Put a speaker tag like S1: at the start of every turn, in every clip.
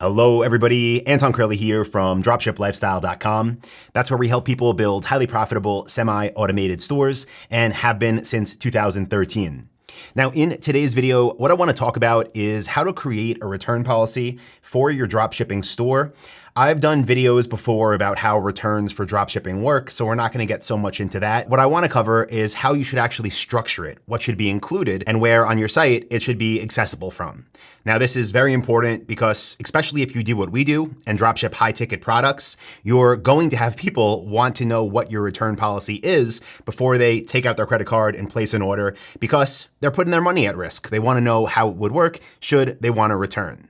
S1: Hello, everybody. Anton Kraly here from dropshiplifestyle.com. That's where we help people build highly profitable, semi-automated stores and have been since 2013. Now, in today's video, what I want to talk about is how to create a return policy for your dropshipping store. I've done videos before about how returns for dropshipping work, so we're not going to get so much into that. What I want to cover is how you should actually structure it, what should be included, and where on your site it should be accessible from. Now, this is very important because, especially if you do what we do and dropship high-ticket products, you're going to have people want to know what your return policy is before they take out their credit card and place an order because they're putting their money at risk. They want to know how it would work should they want to return.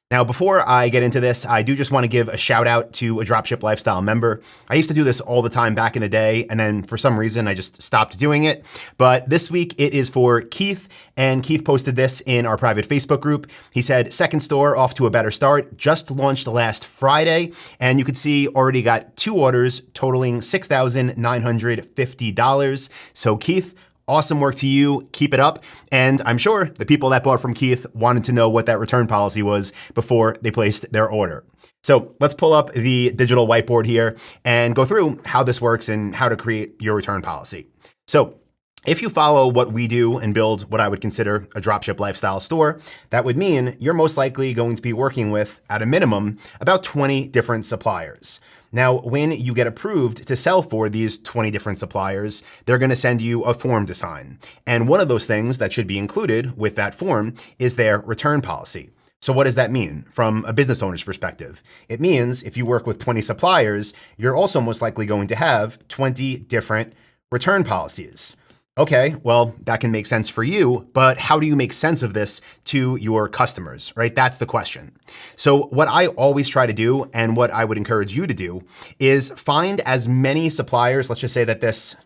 S1: Now, before I get into this, I do just want to give a shout out to a Dropship Lifestyle member. I used to do this all the time back in the day, and then for some reason, I just stopped doing it. But this week, it is for Keith, and Keith posted this in our private Facebook group. He said, second store off to a better start, just launched last Friday, and you could see already got 2 orders totaling $6,950. So Keith, awesome work to you. Keep it up. And I'm sure the people that bought from Keith wanted to know what that return policy was before they placed their order. So let's pull up the digital whiteboard here and go through how this works and how to create your return policy. So if you follow what we do and build what I would consider a dropship lifestyle store, that would mean you're most likely going to be working with, at a minimum, about 20 different suppliers. Now, when you get approved to sell for these 20 different suppliers, they're going to send you a form to sign. And one of those things that should be included with that form is their return policy. So what does that mean from a business owner's perspective? It means if you work with 20 suppliers, you're also most likely going to have 20 different return policies. Okay, well, that can make sense for you, but how do you make sense of this to your customers, right? That's the question. So what I always try to do, and what I would encourage you to do, is find as many suppliers. Let's just say that this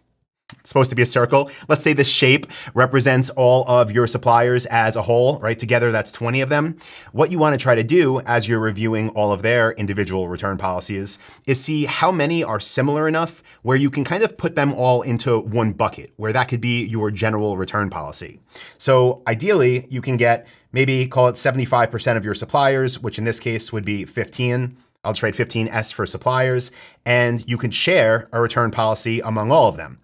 S1: it's supposed to be a circle. Let's say this shape represents all of your suppliers as a whole, right? Together, that's 20 of them. What you want to try to do as you're reviewing all of their individual return policies is see how many are similar enough where you can kind of put them all into one bucket, where that could be your general return policy. So ideally, you can get maybe call it 75% of your suppliers, which in this case would be 15. I'll trade 15S for suppliers, and you can share a return policy among all of them.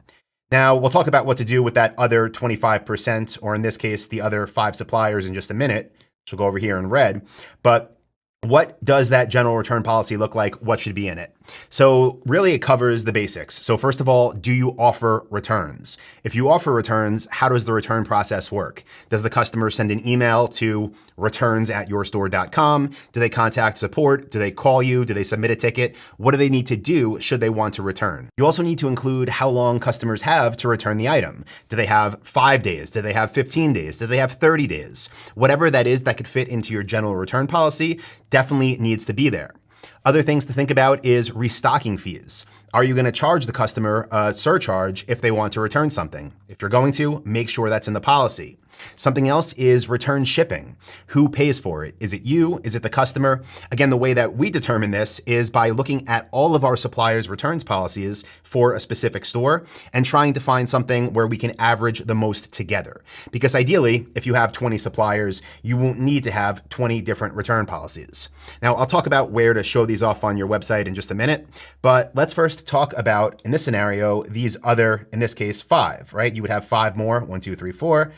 S1: Now, we'll talk about what to do with that other 25%, or in this case, the other 5 suppliers in just a minute, which will go over here in red. But what does that general return policy look like? What should be in it? So really, it covers the basics. So first of all, do you offer returns? If you offer returns, how does the return process work? Does the customer send an email to returns@yourstore.com? Do they contact support? Do they call you? Do they submit a ticket? What do they need to do should they want to return? You also need to include how long customers have to return the item. Do they have 5 days? Do they have 15 days? Do they have 30 days? Whatever that is that could fit into your general return policy definitely needs to be there. Other things to think about is restocking fees. Are you going to charge the customer a surcharge if they want to return something? If you're going to, make sure that's in the policy. Something else is return shipping. Who pays for it? Is it you? Is it the customer? Again, the way that we determine this is by looking at all of our suppliers' returns policies for a specific store and trying to find something where we can average the most together. Because ideally, if you have 20 suppliers, you won't need to have 20 different return policies. Now, I'll talk about where to show these off on your website in just a minute, but let's first talk about, in this scenario, these other, in this case, 5, right? You would have 5 more, 1, 2, 3, 4.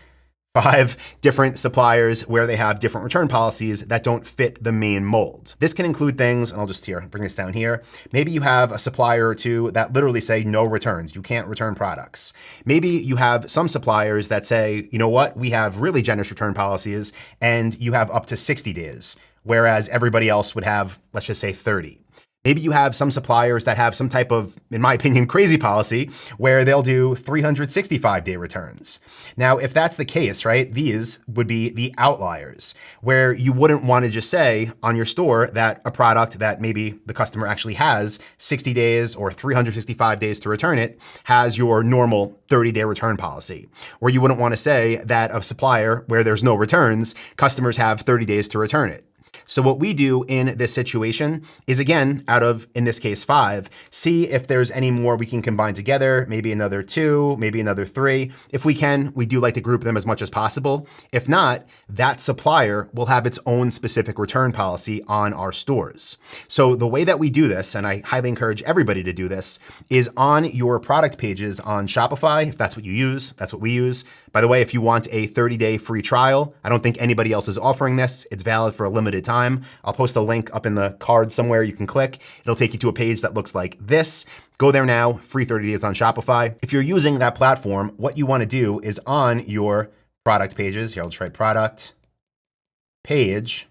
S1: 5 different suppliers where they have different return policies that don't fit the main mold. This can include things, and I'll just bring this down here. Maybe you have a supplier or two that literally say no returns. You can't return products. Maybe you have some suppliers that say, you know what, we have really generous return policies and you have up to 60 days, whereas everybody else would have, let's just say 30. Maybe you have some suppliers that have some type of, in my opinion, crazy policy where they'll do 365-day returns. Now, if that's the case, right, these would be the outliers where you wouldn't want to just say on your store that a product that maybe the customer actually has 60 days or 365 days to return it has your normal 30-day return policy. Or you wouldn't want to say that a supplier where there's no returns, customers have 30 days to return it. So what we do in this situation is, again, out of, in this case, 5, see if there's any more we can combine together, maybe another 2, maybe another 3. If we can, we do like to group them as much as possible. If not, that supplier will have its own specific return policy on our stores. So the way that we do this, and I highly encourage everybody to do this, is on your product pages on Shopify. If that's what you use, that's what we use. By the way, if you want a 30-day free trial, I don't think anybody else is offering this. It's valid for a limited time. I'll post a link up in the card somewhere you can click. It'll take you to a page that looks like this. Go there now, free 30 days on Shopify. If you're using that platform, what you want to do is on your product pages, here I'll just write product page.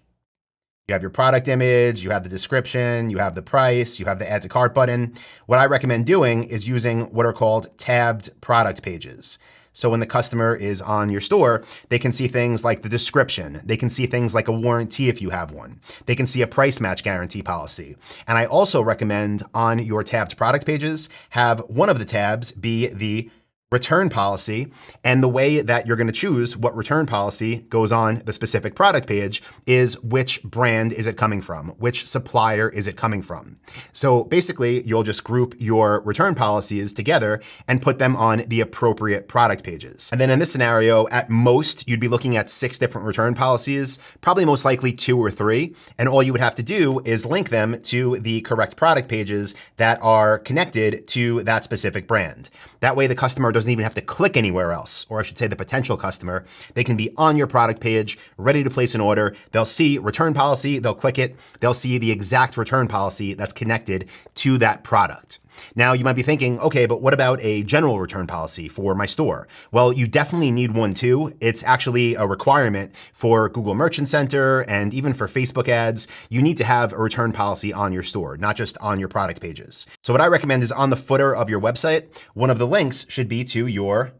S1: You have your product image, you have the description, you have the price, you have the add to cart button. What I recommend doing is using what are called tabbed product pages. So when the customer is on your store, they can see things like the description. They can see things like a warranty if you have one. They can see a price match guarantee policy. And I also recommend on your tabbed product pages, have one of the tabs be the return policy. And the way that you're going to choose what return policy goes on the specific product page is which brand is it coming from? Which supplier is it coming from? So basically, you'll just group your return policies together and put them on the appropriate product pages. And then in this scenario, at most, you'd be looking at 6 different return policies, probably most likely 2 or 3. And all you would have to do is link them to the correct product pages that are connected to that specific brand. That way, the customer doesn't even have to click anywhere else, or I should say the potential customer. They can be on your product page, ready to place an order. They'll see return policy, they'll click it, they'll see the exact return policy that's connected to that product. Now you might be thinking, okay, but what about a general return policy for my store? Well, you definitely need one too. It's actually a requirement for Google Merchant Center and even for Facebook ads. You need to have a return policy on your store, not just on your product pages. So what I recommend is on the footer of your website, one of the links should be to your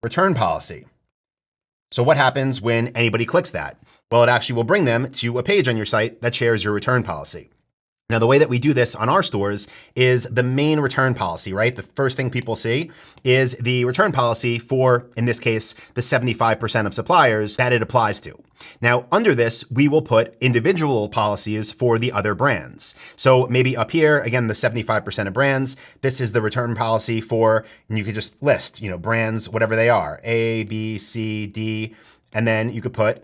S1: return policy. So what happens when anybody clicks that? Well, it actually will bring them to a page on your site that shares your return policy. Now, the way that we do this on our stores is the main return policy, right? The first thing people see is the return policy for, in this case, the 75% of suppliers that it applies to. Now, under this, we will put individual policies for the other brands. So maybe up here, again, the 75% of brands, this is the return policy for, and you could just list, brands, whatever they are, A, B, C, D, and then you could put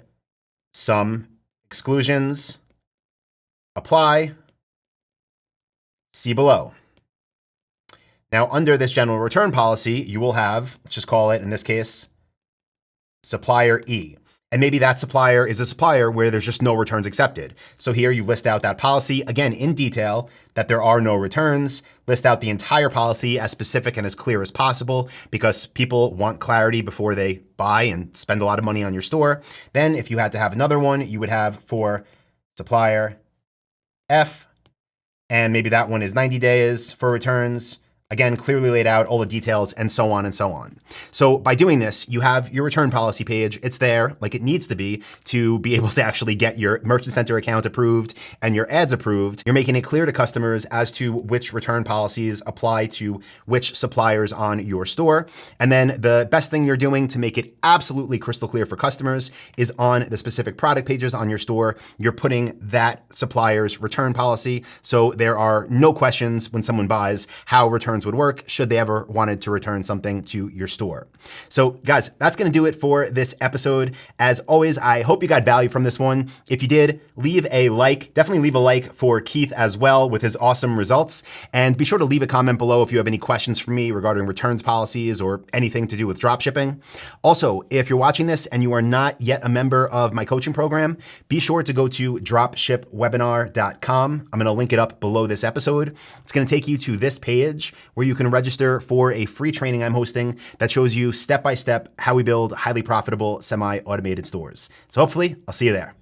S1: some exclusions, apply, see below. Now, under this general return policy, you will have, let's just call it, in this case, supplier E. And maybe that supplier is a supplier where there's just no returns accepted. So here you list out that policy, again, in detail, that there are no returns, list out the entire policy as specific and as clear as possible, because people want clarity before they buy and spend a lot of money on your store. Then if you had to have another one, you would have for supplier F, and maybe that one is 90 days for returns. Again, clearly laid out all the details and so on and so on. So by doing this, you have your return policy page. It's there like it needs to be able to actually get your Merchant Center account approved and your ads approved. You're making it clear to customers as to which return policies apply to which suppliers on your store. And then the best thing you're doing to make it absolutely crystal clear for customers is on the specific product pages on your store, you're putting that supplier's return policy. So there are no questions when someone buys how returns would work should they ever wanted to return something to your store. So guys, that's going to do it for this episode. As always, I hope you got value from this one. If you did, leave a like, definitely leave a like for Keith as well with his awesome results. And be sure to leave a comment below if you have any questions for me regarding returns policies or anything to do with dropshipping. Also, if you're watching this and you are not yet a member of my coaching program, be sure to go to dropshipwebinar.com. I'm going to link it up below this episode. It's going to take you to this page where you can register for a free training I'm hosting that shows you step-by-step how we build highly profitable semi-automated stores. So hopefully I'll see you there.